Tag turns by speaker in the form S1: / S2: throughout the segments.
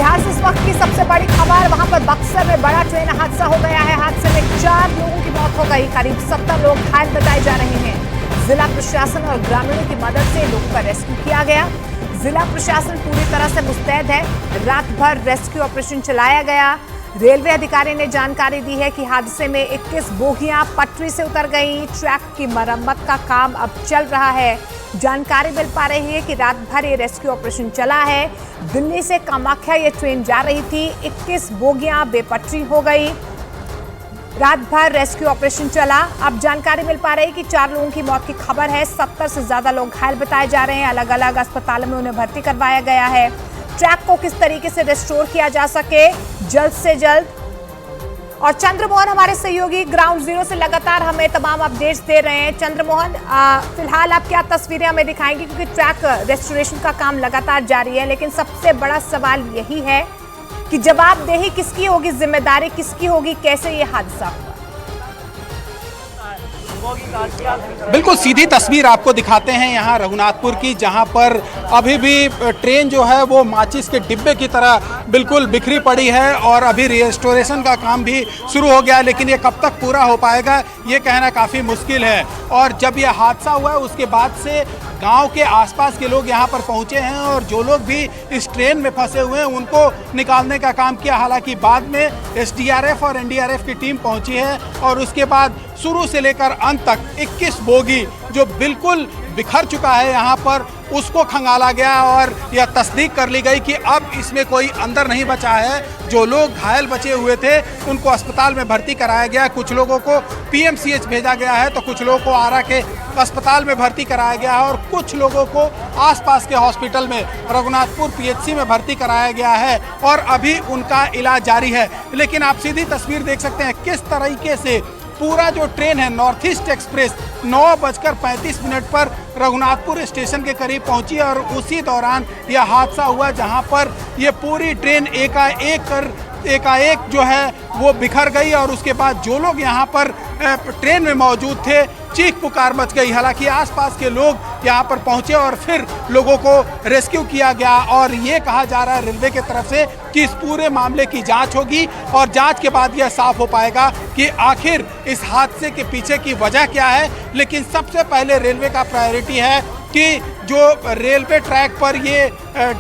S1: बिहार से इस वक्त की सबसे बड़ी खबर, वहां पर बक्सर में बड़ा ट्रेन हादसा हो गया है। हादसे में 4 लोगों की मौत हो गई, करीब 70 लोग घायल बताए जा रहे हैं। जिला प्रशासन और ग्रामीणों की मदद से लोगों का रेस्क्यू किया गया। जिला प्रशासन पूरी तरह से मुस्तैद है, रात भर रेस्क्यू ऑपरेशन चलाया गया। रेलवे अधिकारी ने जानकारी दी है कि हादसे में 21 बोगियां पटरी से उतर गई। ट्रैक की मरम्मत का काम अब चल रहा है। जानकारी मिल पा रही है कि रात भर ये रेस्क्यू ऑपरेशन चला है। दिल्ली से कामाख्या ये ट्रेन जा रही थी, 21 बोगियां बेपटरी हो गई। रात भर रेस्क्यू ऑपरेशन चला। अब जानकारी मिल पा रही है कि 4 लोगों की मौत की खबर है। 70 से ज्यादा लोग घायल बताए जा रहे हैं। अलग अलग अस्पतालों में उन्हें भर्ती करवाया गया है। ट्रैक को किस तरीके से रिस्टोर किया जा सके जल्द से जल्द। और चंद्रमोहन हमारे सहयोगी ग्राउंड जीरो से लगातार हमें तमाम अपडेट्स दे रहे हैं। चंद्रमोहन, फिलहाल आप क्या तस्वीरें हमें दिखाएंगे, क्योंकि ट्रैक रेस्टोरेशन का काम लगातार जारी है, लेकिन सबसे बड़ा सवाल यही है कि जवाबदेही किसकी होगी, जिम्मेदारी किसकी होगी, कैसे ये हादसा हुआ।
S2: बिल्कुल सीधी तस्वीर आपको दिखाते हैं यहाँ रघुनाथपुर की, जहाँ पर अभी भी ट्रेन जो है वो माचिस के डिब्बे की तरह बिल्कुल बिखरी पड़ी है और अभी रेस्टोरेशन का काम भी शुरू हो गया है, लेकिन ये कब तक पूरा हो पाएगा ये कहना काफ़ी मुश्किल है। और जब ये हादसा हुआ है उसके बाद से गांव के आसपास के लोग यहाँ पर पहुँचे हैं और जो लोग भी इस ट्रेन में फंसे हुए हैं उनको निकालने का काम किया। हालांकि बाद में एसडीआरएफ और एनडीआरएफ की टीम पहुँची है और उसके बाद शुरू से लेकर अंत तक 21 बोगी जो बिल्कुल बिखर चुका है यहाँ पर, उसको खंगाला गया और यह तस्दीक कर ली गई कि अब इसमें कोई अंदर नहीं बचा है। जो लोग घायल बचे हुए थे उनको अस्पताल में भर्ती कराया गया। कुछ लोगों को पीएमसीएच भेजा गया है तो कुछ लोगों को आरा के अस्पताल में भर्ती कराया गया है और कुछ लोगों को आसपास के हॉस्पिटल में रघुनाथपुर पीएचसी में भर्ती कराया गया है और अभी उनका इलाज जारी है। लेकिन आप सीधी तस्वीर देख सकते हैं किस तरीके से पूरा जो ट्रेन है नॉर्थ ईस्ट एक्सप्रेस 9:35 पर रघुनाथपुर स्टेशन के करीब पहुंची और उसी दौरान यह हादसा हुआ, जहां पर यह पूरी ट्रेन एकाएक जो है वो बिखर गई और उसके बाद जो लोग यहाँ पर ट्रेन में मौजूद थे चीख पुकार मच गई। हालांकि आसपास के लोग यहाँ पर पहुँचे और फिर लोगों को रेस्क्यू किया गया और ये कहा जा रहा है रेलवे की तरफ से कि इस पूरे मामले की जांच होगी और जांच के बाद यह साफ हो पाएगा कि आखिर इस हादसे के पीछे की वजह क्या है। लेकिन सबसे पहले रेलवे का प्रायोरिटी है कि जो रेलवे ट्रैक पर ये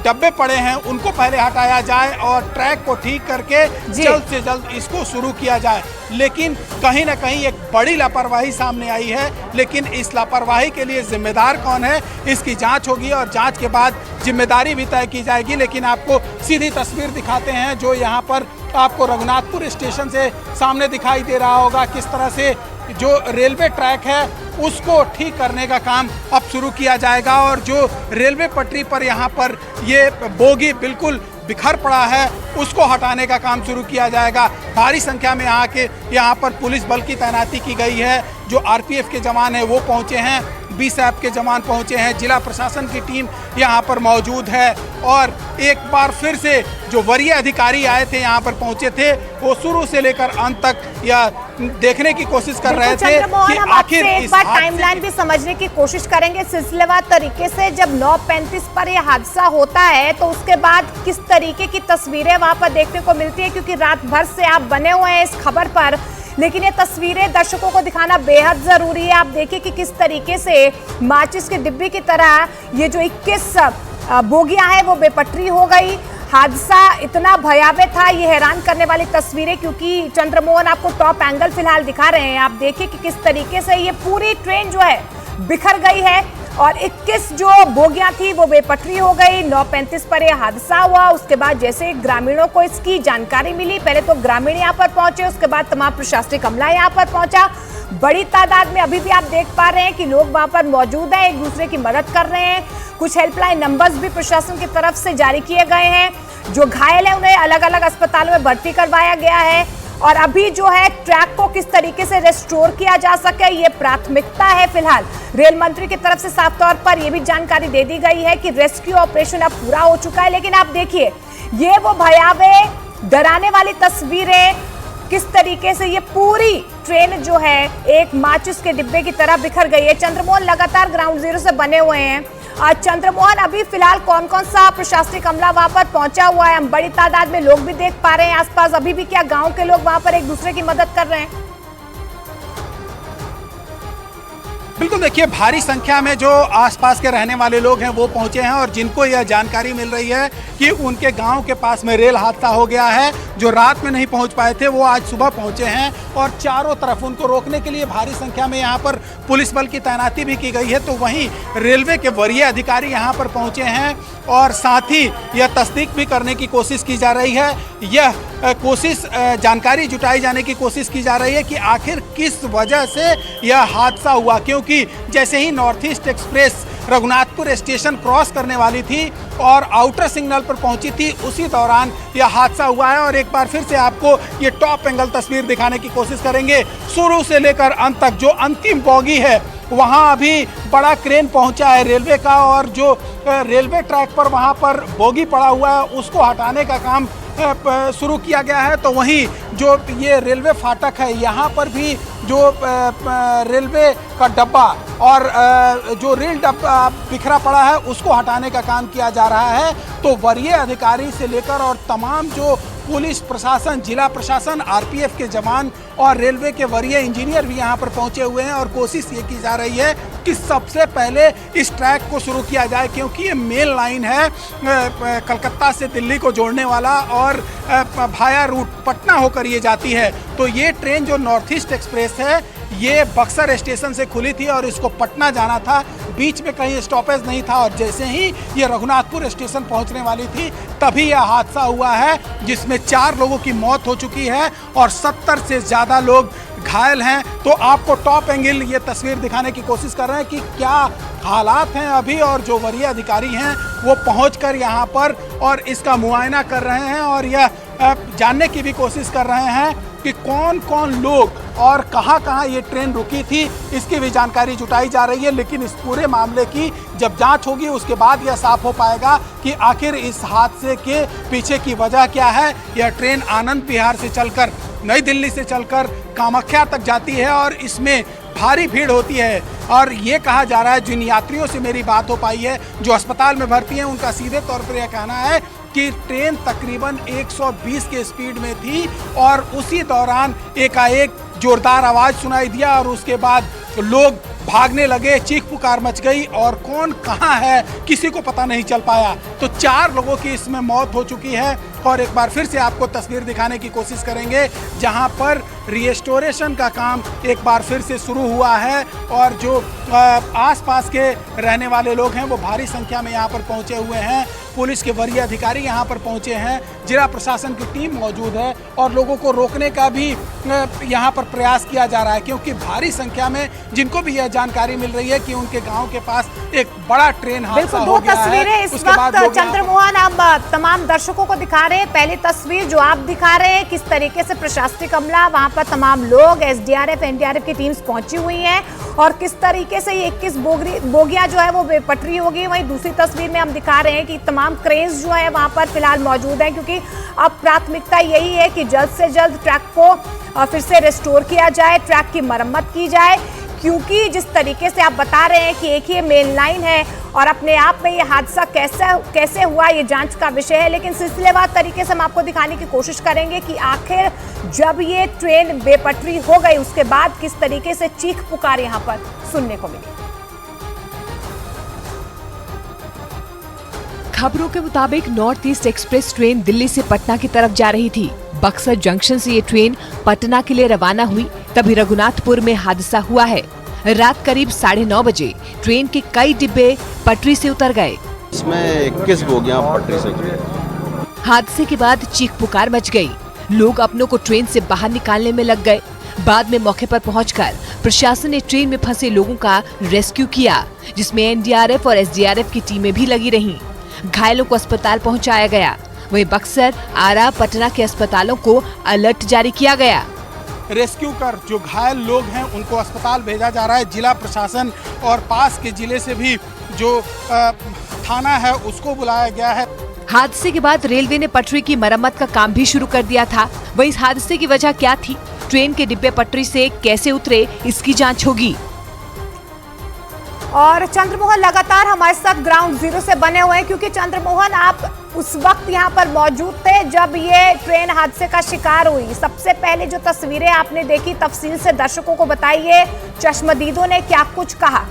S2: डब्बे पड़े हैं उनको पहले हटाया जाए और ट्रैक को ठीक करके जल्द से जल्द इसको शुरू किया जाए। लेकिन कहीं ना कहीं एक बड़ी लापरवाही सामने आई है, लेकिन इस लापरवाही के लिए जिम्मेदार कौन है इसकी जांच होगी और जांच के बाद जिम्मेदारी भी तय की जाएगी। लेकिन आपको सीधी तस्वीर दिखाते हैं जो यहाँ पर आपको रघुनाथपुर स्टेशन से सामने दिखाई दे रहा होगा, किस तरह से जो रेलवे ट्रैक है उसको ठीक करने का काम अब शुरू किया जाएगा और जो रेलवे पटरी पर यहाँ पर ये बोगी बिल्कुल बिखर पड़ा है उसको हटाने का काम शुरू किया जाएगा। भारी संख्या में यहाँ पर पुलिस बल की तैनाती की गई है। जो आरपीएफ के जवान हैं वो पहुँचे हैं, बीएसएफ के जवान पहुँचे हैं, जिला प्रशासन की टीम यहाँ पर मौजूद है और एक बार फिर से जो वरीय अधिकारी आए थे यहाँ पर पहुँचे थे वो शुरू से लेकर अंत तक यह देखने की कोशिश कर रहे थे कि आखिर
S1: एक बार टाइमलाइन भी समझने की कोशिश करेंगे सिलसिलेवार तरीके से। जब 9:35 पर यह हादसा होता है तो उसके बाद किस तरीके की तस्वीरें वहां पर देखने को मिलती है, क्योंकि रात भर से आप बने हुए हैं इस खबर पर, लेकिन ये तस्वीरें दर्शकों को दिखाना बेहद जरूरी है। आप देखिए कि किस तरीके से माचिस के डिब्बे की तरह ये जो 21 बोगियां हैं वो बेपटरी हो गई। हादसा इतना भयावह था, ये हैरान करने वाली तस्वीरें, क्योंकि चंद्रमोहन आपको टॉप एंगल फिलहाल दिखा रहे हैं। आप देखिए कि किस तरीके से ये पूरी ट्रेन जो है बिखर गई है और 21 जो बोगियां थी वो बेपटरी हो गई। 9:35 पर यह हादसा हुआ। उसके बाद जैसे ग्रामीणों को इसकी जानकारी मिली, पहले तो ग्रामीण यहाँ पर पहुंचे, उसके बाद तमाम प्रशासनिक अमला यहाँ पर पहुंचा। बड़ी तादाद में अभी भी आप देख पा रहे हैं कि लोग वहां पर मौजूद हैं, एक दूसरे की मदद कर रहे हैं। कुछ हेल्पलाइन नंबर्स भी प्रशासन की तरफ से जारी किए गए हैं। जो घायल है उन्हें अलग अलग अस्पतालों में भर्ती करवाया गया है और अभी जो है ट्रैक को किस तरीके से रेस्टोर किया जा सके ये प्राथमिकता है। फिलहाल रेल मंत्री की तरफ से साफ तौर पर यह भी जानकारी दे दी गई है कि रेस्क्यू ऑपरेशन अब पूरा हो चुका है। लेकिन आप देखिए ये वो भयावह डराने वाली तस्वीरें किस तरीके से ये पूरी ट्रेन जो है एक माचिस के डिब्बे की तरह बिखर गई है। चंद्रमोहन लगातार ग्राउंड जीरो से बने हुए हैं। चंद्रमोहन, अभी फिलहाल कौन कौन सा प्रशासनिक अमला वहां पर पहुंचा हुआ है? हम बड़ी तादाद में लोग भी देख पा रहे हैं आसपास। अभी भी क्या गांव के लोग वहां पर एक दूसरे की मदद कर रहे हैं?
S2: बिल्कुल, देखिए भारी संख्या में जो आसपास के रहने वाले लोग हैं वो पहुंचे हैं और जिनको यह जानकारी मिल रही है कि उनके गांव के पास में रेल हादसा हो गया है। जो रात में नहीं पहुंच पाए थे वो आज सुबह पहुंचे हैं और चारों तरफ उनको रोकने के लिए भारी संख्या में यहां पर पुलिस बल की तैनाती भी की गई है। तो वहीं रेलवे के वरीय अधिकारी यहां पर पहुंचे हैं और साथ ही यह तस्दीक भी करने की कोशिश की जा रही है। यह जानकारी जुटाई जाने की कोशिश की जा रही है कि आखिर किस वजह से यह हादसा हुआ, क्योंकि जैसे ही north east express Raghunathpur station cross करने वाली थी और आउटर सिग्नल पर पहुंची थी, उसी दौरान यह हादसा हुआ है। और एक बार फिर से आपको ये टॉप एंगल तस्वीर दिखाने की कोशिश करेंगे। शुरू से लेकर अंत तक जो अंतिम बोगी है वहां अभी बड़ा क्रेन पहुंचा है रेलवे का और जो रेलवे ट्रैक पर वहां पर बोगी पड़ा हुआ है उसको हटाने का काम शुरू किया गया है। तो वहीं जो ये रेलवे फाटक है यहाँ पर भी जो रेलवे का डब्बा और जो रेल डब्बा बिखरा पड़ा है उसको हटाने का काम किया जा रहा है। तो वरीय अधिकारी से लेकर और तमाम जो पुलिस प्रशासन, जिला प्रशासन, आरपीएफ के जवान और रेलवे के वरीय इंजीनियर भी यहाँ पर पहुँचे हुए हैं और कोशिश ये की जा रही है कि सबसे पहले इस ट्रैक को शुरू किया जाए, क्योंकि ये मेन लाइन है कलकत्ता से दिल्ली को जोड़ने वाला और भाया रूट पटना होकर ये जाती है। तो ये ट्रेन जो नॉर्थ ईस्ट एक्सप्रेस है ये बक्सर स्टेशन से खुली थी और इसको पटना जाना था, बीच में कहीं स्टॉपेज नहीं था और जैसे ही ये रघुनाथपुर स्टेशन पहुंचने वाली थी तभी यह हादसा हुआ है, जिसमें 4 लोगों की मौत हो चुकी है और 70 से ज़्यादा लोग घायल हैं। तो आपको टॉप एंगल ये तस्वीर दिखाने की कोशिश कर रहे हैं कि क्या हालात हैं अभी, और जो वरीय अधिकारी हैं वो पहुंचकर यहाँ पर और इसका मुआयना कर रहे हैं और यह जानने की भी कोशिश कर रहे हैं कि कौन कौन लोग और कहां कहां ये ट्रेन रुकी थी, इसकी भी जानकारी जुटाई जा रही है। लेकिन इस पूरे मामले की जब जांच होगी उसके बाद यह साफ हो पाएगा कि आखिर इस हादसे के पीछे की वजह क्या है। यह ट्रेन आनंद विहार से चलकर नई दिल्ली से चलकर कामाख्या तक जाती है और इसमें भारी भीड़ होती है और ये कहा जा रहा है, जिन यात्रियों से मेरी बात हो पाई है जो अस्पताल में भर्ती हैं, उनका सीधे तौर पर यह कहना है कि ट्रेन तकरीबन 120 के स्पीड में थी और उसी दौरान एकाएक जोरदार आवाज़ सुनाई दिया और उसके बाद लोग भागने लगे, चीख पुकार मच गई और कौन कहां है किसी को पता नहीं चल पाया। तो 4 लोगों की इसमें मौत हो चुकी है और एक बार फिर से आपको तस्वीर दिखाने की कोशिश करेंगे जहां पर रिस्टोरेशन का काम एक बार फिर से शुरू हुआ है और जो आसपास के रहने वाले लोग हैं वो भारी संख्या में यहां पर पहुंचे हुए हैं। पुलिस के वरीय अधिकारी यहां पर पहुंचे हैं, जिला प्रशासन की टीम मौजूद है और लोगों को रोकने का भी यहां पर प्रयास किया जा रहा है, क्योंकि भारी संख्या में जिनको भी यह जानकारी मिल रही है कि उनके गांव के पास एक बड़ा ट्रेन हादसा हो गया है।
S1: तस्वीरें इस वक्त चंद्रमोहन आप तमाम दर्शकों को दिखा रहे हैं। पहली तस्वीर जो आप दिखा रहे हैं किस तरीके से प्रशासनिक अमला, वहां पर तमाम लोग, एसडीआरएफ, एनडीआरएफ की टीम्स पहुंची हुई हैं और किस तरीके से ये 21 बोगियां जो है वो बेपटरी होगी। वहीं दूसरी तस्वीर में हम दिखा रहे हैं कि तमाम क्रेन्स जो है वहां पर फिलहाल मौजूद हैं, क्योंकि अब प्राथमिकता यही है कि जल्द से जल्द ट्रैक को फिर से रिस्टोर किया जाए, ट्रैक की मरम्मत की जाए, क्योंकि जिस तरीके से आप बता रहे हैं कि एक ही मेन लाइन है और अपने आप में ये हादसा कैसे हुआ ये जांच का विषय है। लेकिन सिलसिलेवार तरीके से हम आपको दिखाने की कोशिश करेंगे कि आखिर जब ये ट्रेन बेपटरी हो गई उसके बाद किस तरीके से चीख पुकार यहाँ पर सुनने को मिली।
S3: खबरों के मुताबिक north east express train Delhi से पटना की तरफ जा रही थी। बक्सर जंक्शन से ये ट्रेन पटना के लिए रवाना हुई, तभी रघुनाथपुर में हादसा हुआ है। रात करीब 9:30 बजे ट्रेन के कई डिब्बे पटरी से उतर गए।
S4: इसमें 21 बोगियां पटरी से उतरी।
S3: हादसे के बाद चीख पुकार मच गई। लोग अपनों को ट्रेन से बाहर निकालने में लग गए। बाद में मौके पर पहुंचकर प्रशासन ने ट्रेन में फंसे लोगों का रेस्क्यू किया, जिसमें एनडीआरएफ और एसडीआरएफ की टीमें भी लगी रहीं। घायलों को अस्पताल पहुंचाया गया। वहीं बक्सर, आरा, पटना के अस्पतालों को अलर्ट जारी किया गया।
S2: रेस्क्यू कर जो घायल लोग हैं उनको अस्पताल भेजा जा रहा है। जिला प्रशासन और पास के जिले से भी जो थाना है उसको बुलाया गया है।
S3: हादसे के बाद रेलवे ने पटरी की मरम्मत का काम भी शुरू कर दिया था। वहीं इस हादसे की वजह क्या थी, ट्रेन के डिब्बे पटरी से कैसे उतरे, इसकी जांच होगी।
S1: और चंद्रमोहन लगातार हमारे साथ ग्राउंड जीरो से बने हुए हैं, क्योंकि चंद्रमोहन आप उस वक्त यहाँ पर मौजूद थे जब ये ट्रेन हादसे का शिकार हुई। सबसे पहले जो तस्वीरें आपने देखी, तफसील से दर्शकों को बताइए, चश्मदीदों ने क्या कुछ कहा।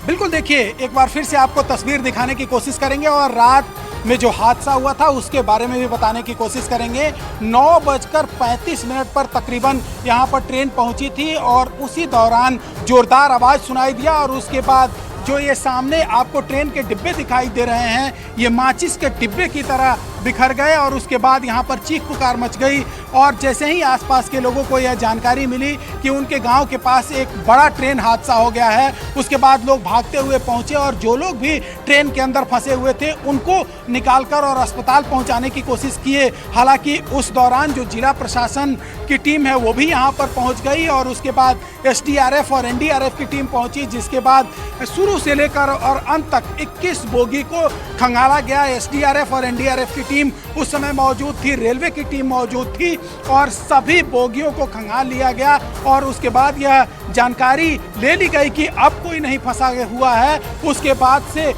S2: बिल्कुल, देखिए एक बार फिर से आपको तस्वीर दिखाने की कोशिश करेंगे और रात में जो हादसा हुआ था उसके बारे में भी बताने की कोशिश करेंगे। 9:35 पर तकरीबन यहाँ पर ट्रेन पहुँची थी और उसी दौरान जोरदार आवाज़ सुनाई दिया और उसके बाद जो ये सामने आपको ट्रेन के डिब्बे दिखाई दे रहे हैं, ये माचिस के डिब्बे की तरह बिखर गए और उसके बाद यहाँ पर चीख पुकार मच गई। और जैसे ही आसपास के लोगों को यह जानकारी मिली कि उनके गांव के पास एक बड़ा ट्रेन हादसा हो गया है, उसके बाद लोग भागते हुए पहुंचे और जो लोग भी ट्रेन के अंदर फंसे हुए थे उनको निकालकर और अस्पताल पहुंचाने की कोशिश किए। हालांकि उस दौरान जो जिला प्रशासन की टीम है वो भी यहाँ पर पहुँच गई और उसके बाद SDRF और NDRF की टीम पहुँची, जिसके बाद शुरू से लेकर और अंत तक 21 बोगी को खंगाला गया। SDRF और NDRF की टीम उस समय मौजूद थी, रेलवे की टीम मौजूद थी और सभी बोगियों को खंगाल लिया गया और उसके बाद यह जानकारी ले ली गई कि अब कोई नहीं फंसा हुआ है। उसके बाद से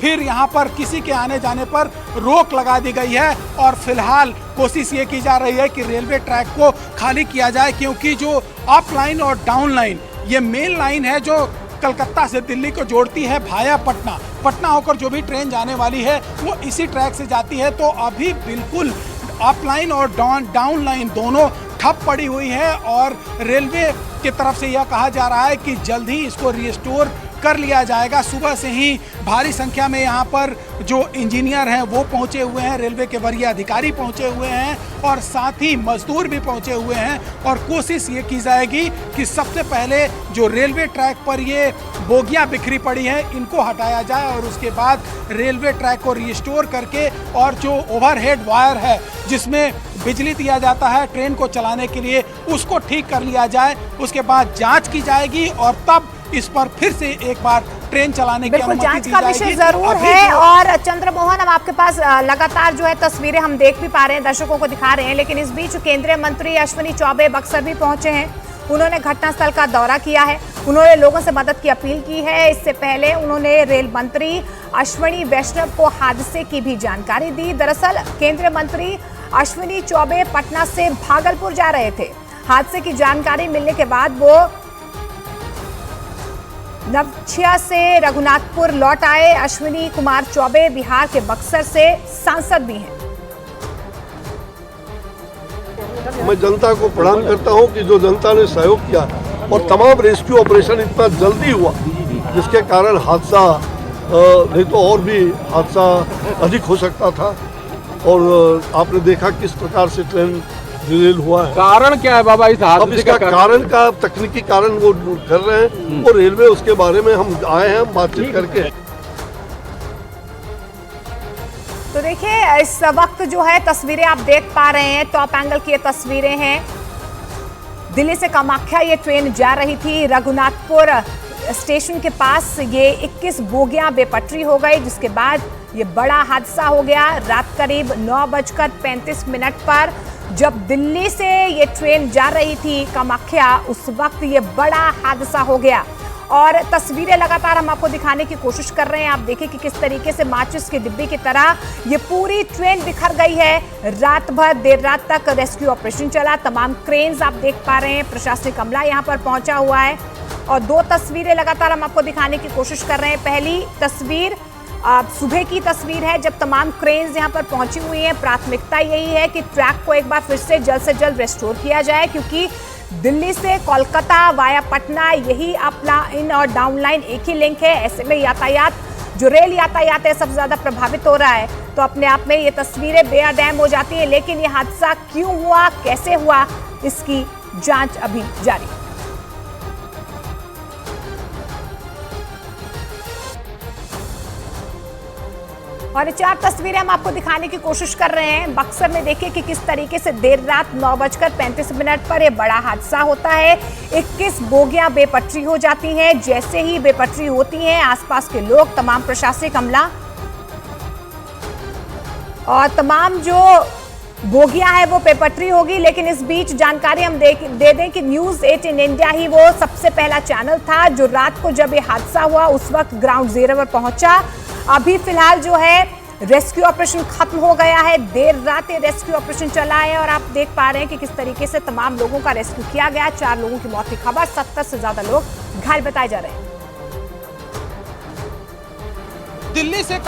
S2: फिर यहाँ पर किसी के आने जाने पर रोक लगा दी गई है और फिलहाल कोशिश ये की जा रही है कि रेलवे ट्रैक को खाली किया जाए, क्योंकि जो अप लाइन और डाउन लाइन, ये मेन लाइन है जो कलकत्ता से दिल्ली को जोड़ती है भाया पटना। पटना होकर जो भी ट्रेन जाने वाली है वो इसी ट्रैक से जाती है। तो अभी बिल्कुल अप लाइन और डाउन लाइन दोनों ठप पड़ी हुई है और रेलवे की तरफ से यह कहा जा रहा है कि जल्द ही इसको रिस्टोर कर लिया जाएगा। सुबह से ही भारी संख्या में यहाँ पर जो इंजीनियर हैं वो पहुँचे हुए हैं, रेलवे के वरीय अधिकारी पहुँचे हुए हैं और साथ ही मजदूर भी पहुँचे हुए हैं और कोशिश ये की जाएगी कि सबसे पहले जो रेलवे ट्रैक पर ये बोगियां बिखरी पड़ी हैं इनको हटाया जाए और उसके बाद रेलवे ट्रैक को रिस्टोर करके और जो ओवरहेड वायर है जिसमें बिजली दिया जाता है ट्रेन को चलाने के लिए, उसको ठीक कर लिया जाए। उसके बाद जांच की जाएगी और तब इस पर फिर से एक बार ट्रेन चलाने की अनुमति दी जाएगी।
S1: जांच का विषय जरूर है। और चंद्रमोहन, हम आपके पास लगातार जो है तस्वीरें हम देख भी पा रहे हैं, दर्शकों को दिखा रहे हैं, लेकिन इस बीच केंद्रीय मंत्री अश्विनी चौबे बक्सर भी पहुंचे हैं। उन्होंने घटनास्थल का दौरा किया है, उन्होंने लोगों से मदद की अपील की है। इससे पहले उन्होंने रेल मंत्री अश्विनी वैष्णव को हादसे की भी जानकारी दी। दरअसल केंद्रीय मंत्री अश्विनी चौबे पटना से भागलपुर जा रहे थे। हादसे की जानकारी मिलने के बाद वो नवछिया से रघुनाथपुर लौट आए। अश्विनी कुमार चौबे बिहार के बक्सर से सांसद भी हैं।
S5: मैं जनता को प्रणाम करता हूं कि जो जनता ने सहयोग किया और तमाम रेस्क्यू ऑपरेशन इतना जल्दी हुआ जिसके कारण हादसा नहीं तो और भी हादसा अधिक हो सकता था। और आपने देखा किस प्रकार से ट्रेन डिरेल हुआ है।
S6: कारण क्या है बाबा इस हादसे?
S5: अब इसका कारण का तकनीकी कारण वो कर रहे हैं और रेलवे उसके बारे में हम आए हैं बातचीत करके।
S1: तो देखिए इस वक्त जो है तस्वीरें आप देख पा रहे हैं, टॉप एंगल की ये तस्वीरें हैं। दिल्ली से कामाख्या ये ट्रेन जा रही थी। रघुनाथपुर स्टेशन के पास ये 21 बोगियां बेपटरी हो गई, जिसके बाद ये बड़ा हादसा हो गया। रात करीब 9:35 पर जब दिल्ली से ये ट्रेन जा रही थी कामाख्या, उस वक्त ये बड़ा हादसा हो गया। और तस्वीरें लगातार हम आपको दिखाने की कोशिश कर रहे हैं। आप देखिए कि किस तरीके से माचिस के डिब्बे की तरह ये पूरी ट्रेन बिखर गई है। रात भर देर रात तक रेस्क्यू ऑपरेशन चला। तमाम क्रेन्स आप देख पा रहे हैं, प्रशासनिक अमला यहाँ पर पहुंचा हुआ है। और दो तस्वीरें लगातार हम आपको दिखाने की कोशिश कर रहे हैं। पहली तस्वीर सुबह की तस्वीर है जब तमाम क्रेन्स यहाँ पर पहुंची हुई हैं। प्राथमिकता यही है कि ट्रैक को एक बार फिर से जल्द रेस्टोर किया जाए, क्योंकि दिल्ली से कोलकाता वाया पटना यही अप लाइन और डाउन लाइन एक ही लिंक है। ऐसे में यातायात, जो रेल यातायात है, सबसे ज्यादा प्रभावित हो रहा है। तो अपने आप में ये तस्वीरें बेअदम हो जाती है। लेकिन ये हादसा क्यों हुआ, कैसे हुआ, इसकी जांच अभी जारी। और ये 4 तस्वीरें हम आपको दिखाने की कोशिश कर रहे हैं। बक्सर में देखिए कि किस तरीके से देर रात 9:35 पर यह बड़ा हादसा होता है। 21 बोगियां बेपटरी हो जाती हैं। जैसे ही बेपटरी होती हैं, आसपास के लोग, तमाम प्रशासनिक अमला और तमाम जो बोगियां है वो बेपटरी होगी। लेकिन इस बीच जानकारी हम दे दें कि न्यूज़ 18 इंडिया ही वो सबसे पहला चैनल था जो रात को जब ये हादसा हुआ उस वक्त ग्राउंड जीरो पर पहुंचा। अभी फिलहाल जो है रेस्क्यू ऑपरेशन खत्म हो गया है। देर रात ये रेस्क्यू ऑपरेशन चला है और आप देख पा रहे हैं कि किस तरीके से तमाम लोगों का रेस्क्यू किया गया। 4 लोगों की मौत की खबर, 70 से ज्यादा लोग घायल बताए जा रहे हैं।
S2: दिल्ली से